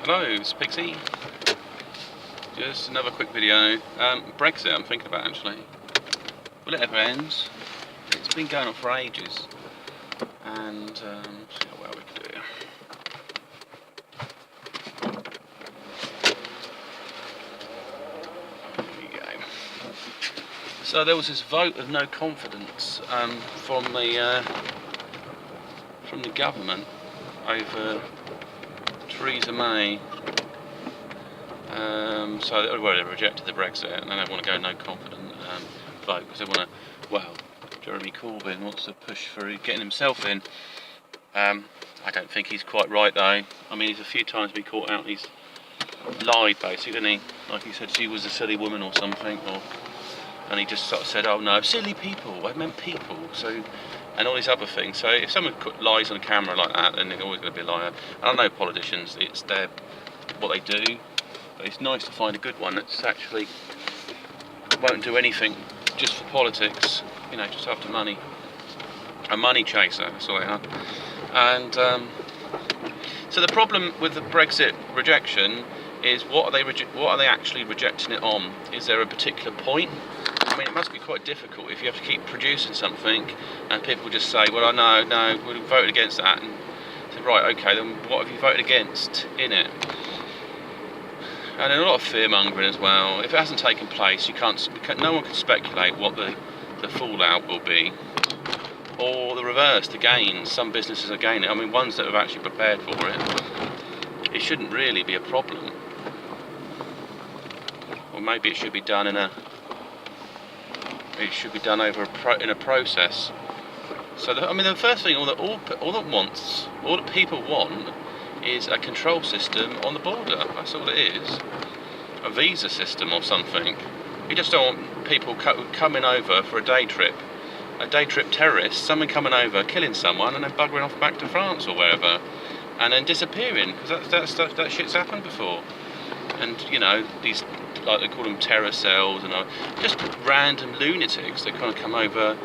Hello, it's Pixie. Just another quick video. Brexit I'm thinking about actually. Will it ever end? It's been going on for ages. And see how well we can do here. There we go. So there was this vote of no confidence from the government over Theresa May. So they rejected the Brexit and they don't want to go no confident vote because they want to, well, Jeremy Corbyn wants to push for getting himself in. I don't think he's quite right though. I mean, he's a few times been caught out, he's lied basically, didn't he? Like he said she was a silly woman or something, and he just sort of said, oh no, silly people, I meant people, so, and all these other things. So if someone lies on camera like that, then they're always going to be a liar. I don't know politicians, it's what they do, but it's nice to find a good one that's actually won't do anything just for politics, you know, just after money. A money chaser, that's all they are. And so the problem with the Brexit rejection is what are they actually rejecting it on? Is there a particular point? I mean, it must be quite difficult if you have to keep producing something and people just say, well, no, we voted against that, and say, right, okay, then what have you voted against in it? And then a lot of fear mongering as well. If it hasn't taken place, no one can speculate what the fallout will be, or the reverse, the gains. Some businesses are gaining. I mean, ones that have actually prepared for it. It shouldn't really be a problem, or maybe it should be done in a process. So the first thing all that people want is a control system on the border. That's all it is. A visa system or something. You just don't want people coming over for a day trip terrorists, someone coming over, killing someone, and then buggering off back to France or wherever, and then disappearing, because that shit's happened before. And you know, these, like they call them terror cells, and just random lunatics that kind of come over.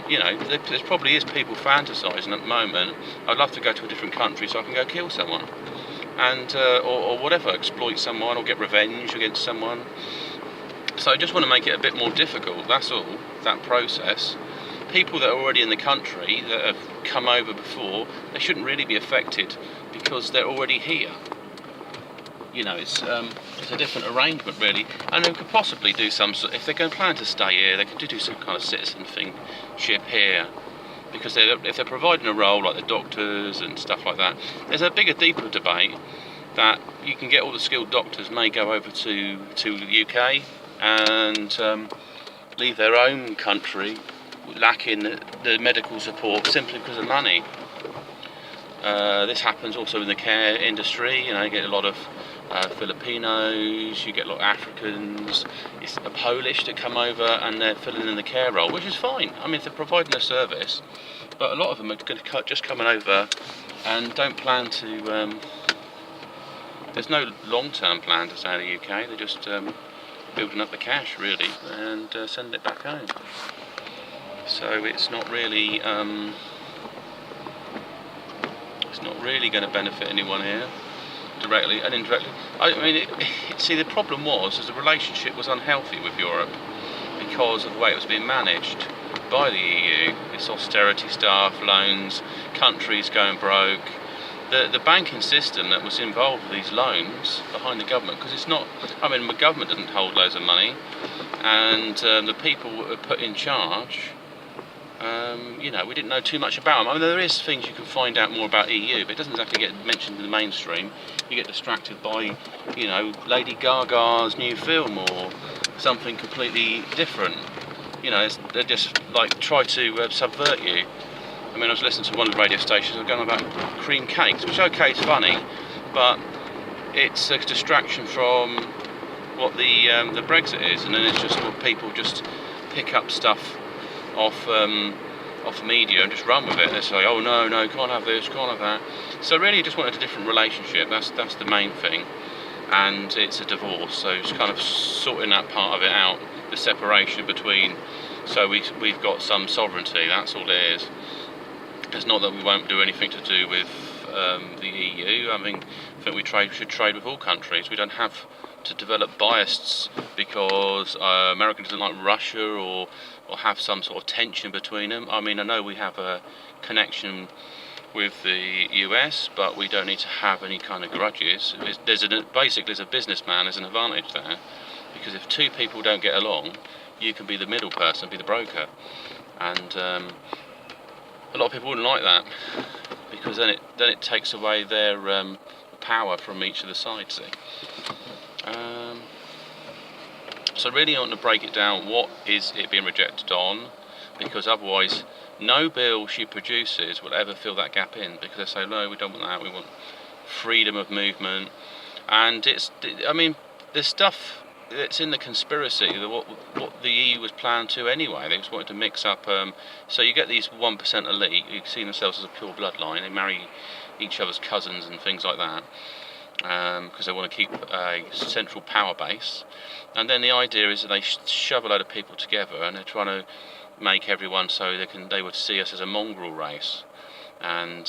You know, there probably is people fantasising at the moment, I'd love to go to a different country so I can go kill someone, and or whatever, exploit someone or get revenge against someone. So I just want to make it a bit more difficult, that's all, that process. People that are already in the country, that have come over before, they shouldn't really be affected because they're already here. You know, it's a different arrangement really, and they could possibly do some sort. If they're going to plan to stay here, they could do some kind of citizenship here, because if they're providing a role like the doctors and stuff like that, there's a bigger, deeper debate that you can get all the skilled doctors may go over to the UK and leave their own country lacking the medical support simply because of money. This happens also in the care industry. You know, you get a lot of Filipinos, you get a lot of Africans, it's a Polish that come over and they're filling in the care role, which is fine. I mean, if they're providing a service, but a lot of them are just coming over and don't plan to. There's no long-term plan to stay in the UK. They're just building up the cash really and sending it back home. So it's not really going to benefit anyone here, directly and indirectly. I mean, see, the problem was the relationship was unhealthy with Europe because of the way it was being managed by the EU. This austerity stuff, loans, countries going broke. The banking system that was involved with these loans behind the government, because it's not, I mean, the government didn't hold loads of money, and the people that were put in charge, you know, we didn't know too much about them. I mean, there is things you can find out more about EU, but it doesn't have to get mentioned in the mainstream. You get distracted by, you know, Lady Gaga's new film or something completely different. You know, they just like try to subvert you. I mean, I was listening to one of the radio stations, they were going about cream cakes, which, okay, it's funny, but it's a distraction from what the Brexit is, and then it's just what people just pick up stuff off media and just run with it. They say, oh no, can't have this, can't have that. So really, you just wanted a different relationship. That's the main thing, and it's a divorce. So it's kind of sorting that part of it out, the separation between. So we've got some sovereignty. That's all it is. It's not that we won't do anything to do with the EU. I mean, I think we should trade with all countries. We don't have to develop biases because America doesn't like Russia or have some sort of tension between them. I mean, I know we have a connection with the US, but we don't need to have any kind of grudges. Basically, as a businessman, there's an advantage there, because if two people don't get along, you can be the middle person, be the broker, and a lot of people wouldn't like that, because then it takes away their power from each of the sides. So really, I want to break it down. What is it being rejected on? Because otherwise, no bill she produces will ever fill that gap in, because they say, no, we don't want that. We want freedom of movement, and there's stuff that's in the conspiracy that what the EU was planned to anyway. They just wanted to mix up. So you get these 1% elite who see themselves as a pure bloodline. They marry each other's cousins and things like that, because they want to keep a central power base. And then the idea is that they shove a load of people together, and they're trying to make everyone so they would see us as a mongrel race, and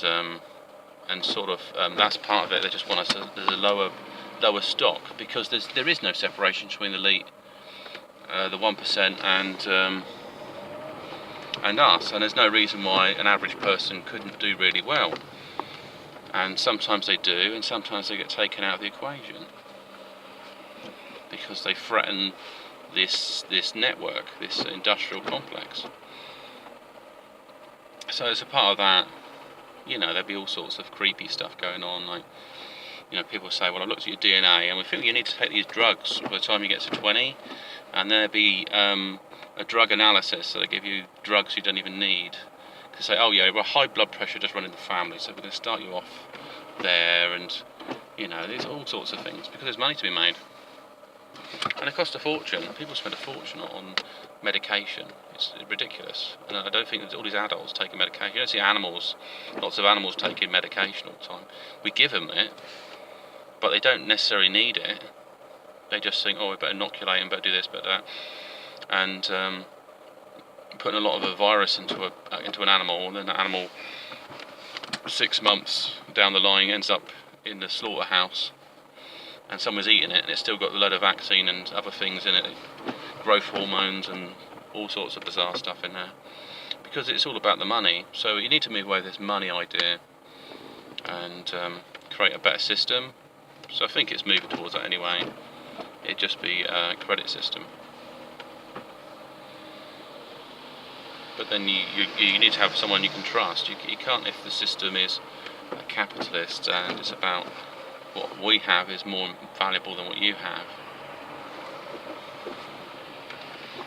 sort of that's part of it. They just want us as a lower stock, because there is no separation between the elite, the 1%, and us, and there's no reason why an average person couldn't do really well. And sometimes they do, and sometimes they get taken out of the equation because they threaten this network, this industrial complex. So as a part of that, there'd be all sorts of creepy stuff going on, like, people say, well, I looked at your DNA and we think you need to take these drugs by the time you get to 20, and there'd be a drug analysis, so they give you drugs you don't even need. To say, oh yeah, well, high blood pressure just running the family, so we're going to start you off there, and there's all sorts of things, because there's money to be made. And it costs a fortune. People spend a fortune on medication. It's ridiculous. And I don't think that all these adults taking medication. You don't see lots of animals taking medication all the time. We give them it, but they don't necessarily need it. They just think, oh, we better inoculate and better do this, better that. And putting a lot of a virus into an animal, and then that animal 6 months down the line ends up in the slaughterhouse, and someone's eating it, and it's still got a load of vaccine and other things in it, growth hormones and all sorts of bizarre stuff in there, because it's all about the money. So you need to move away with this money idea and create a better system. So I think it's moving towards that anyway. It'd just be a credit system. But then you need to have someone you can trust. You can't, if the system is a capitalist and it's about what we have is more valuable than what you have.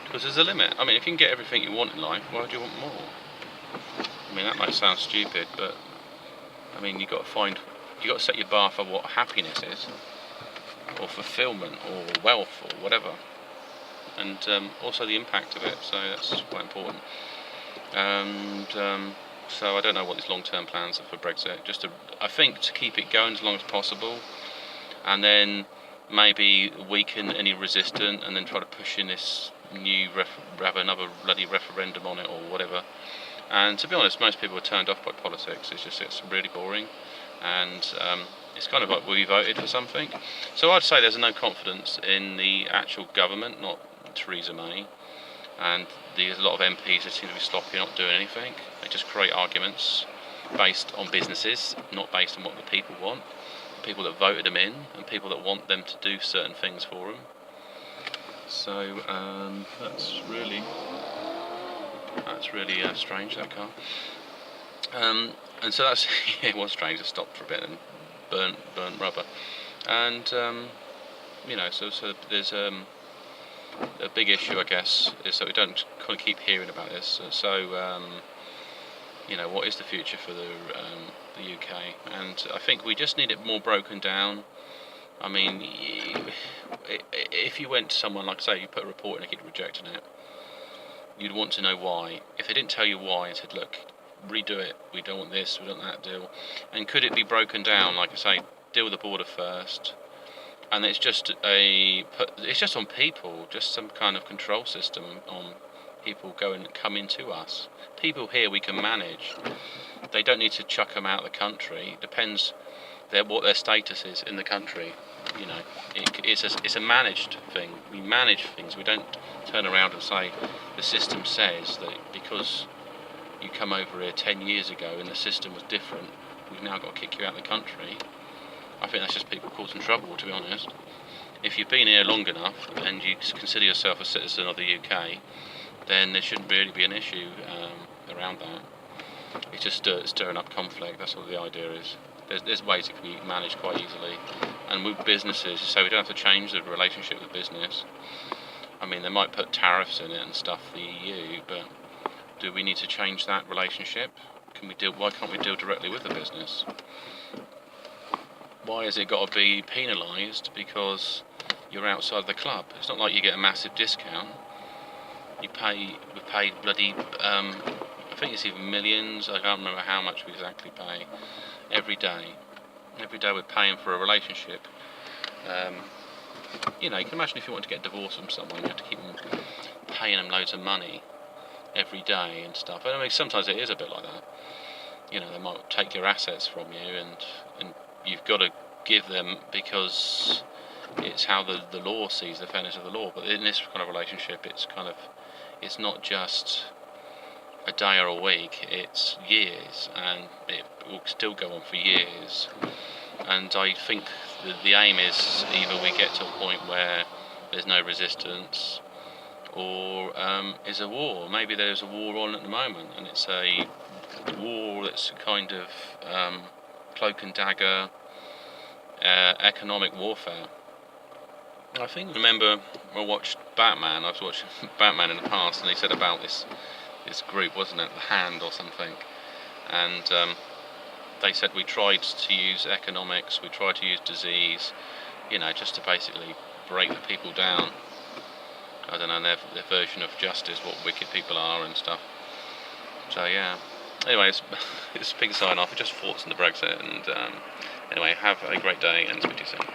Because there's a limit. I mean, if you can get everything you want in life, why do you want more? I mean, that might sound stupid, but I mean, you've got to set your bar for what happiness is, or fulfillment, or wealth, or whatever, and also the impact of it. So that's quite important. And so I don't know what these long-term plans are for Brexit. I think to keep it going as long as possible, and then maybe weaken any resistance, and then try to push in this new have another bloody referendum on it or whatever. And to be honest, most people are turned off by politics. It's really boring, and it's kind of like we voted for something. So I'd say there's no confidence in the actual government, not Theresa May. And there's a lot of MPs that seem to be sloppy, not doing anything. They just create arguments based on businesses, not based on what the people want. People that voted them in, and people that want them to do certain things for them. So that's really strange, that car. And so that's it was strange. It stopped for a bit and burnt rubber. And so there's a big issue, I guess, is that we don't kind of keep hearing about this. So what is the future for the UK? And I think we just need it more broken down. I mean, if you went to someone, like say, you put a report in and keep rejecting it, you'd want to know why. If they didn't tell you why and said, look, redo it, we don't want this, we don't want that deal, and could it be broken down, like I say, deal with the border first, and it's just on people, just some kind of control system on people coming to us. People here we can manage, they don't need to chuck them out of the country. It depends what their status is in the country. You know, it's a managed thing. We manage things. We don't turn around and say the system says that because you come over here 10 years ago and the system was different, we've now got to kick you out of the country. I think that's just people causing trouble, to be honest. If you've been here long enough and you consider yourself a citizen of the UK, then there shouldn't really be an issue around that. It's just stirring up conflict. That's what the idea is. There's ways it can be managed quite easily, and with businesses, so we don't have to change the relationship with business. I mean, they might put tariffs in it and stuff, the EU, but do we need to change that relationship? Why can't we deal directly with the business? Why has it got to be penalised because you're outside the club? It's not like you get a massive discount. We pay bloody, I think it's even millions, I can't remember how much we exactly pay, every day. Every day we're paying for a relationship. You know, you can imagine if you want to get divorced from someone, you have to keep paying them loads of money every day and stuff. I mean, sometimes it is a bit like that. You know, they might take your assets from you, and you've got to give them because it's how the law sees the fairness of the law. But in this kind of relationship, it's not just a day or a week, it's years, and it will still go on for years. And I think the aim is either we get to a point where there's no resistance, or is a war. Maybe there's a war on at the moment, and it's a war that's kind of cloak and dagger, economic warfare. I remember I watched Batman. I was watching Batman in the past, and they said about this group, wasn't it, the Hand or something, and they said we tried to use economics, we tried to use disease, you know, just to basically break the people down. I don't know, their version of justice, what wicked people are and stuff. So yeah. Anyway, it's a big sign off. Just thoughts on the Brexit, and anyway, have a great day and speak to you soon.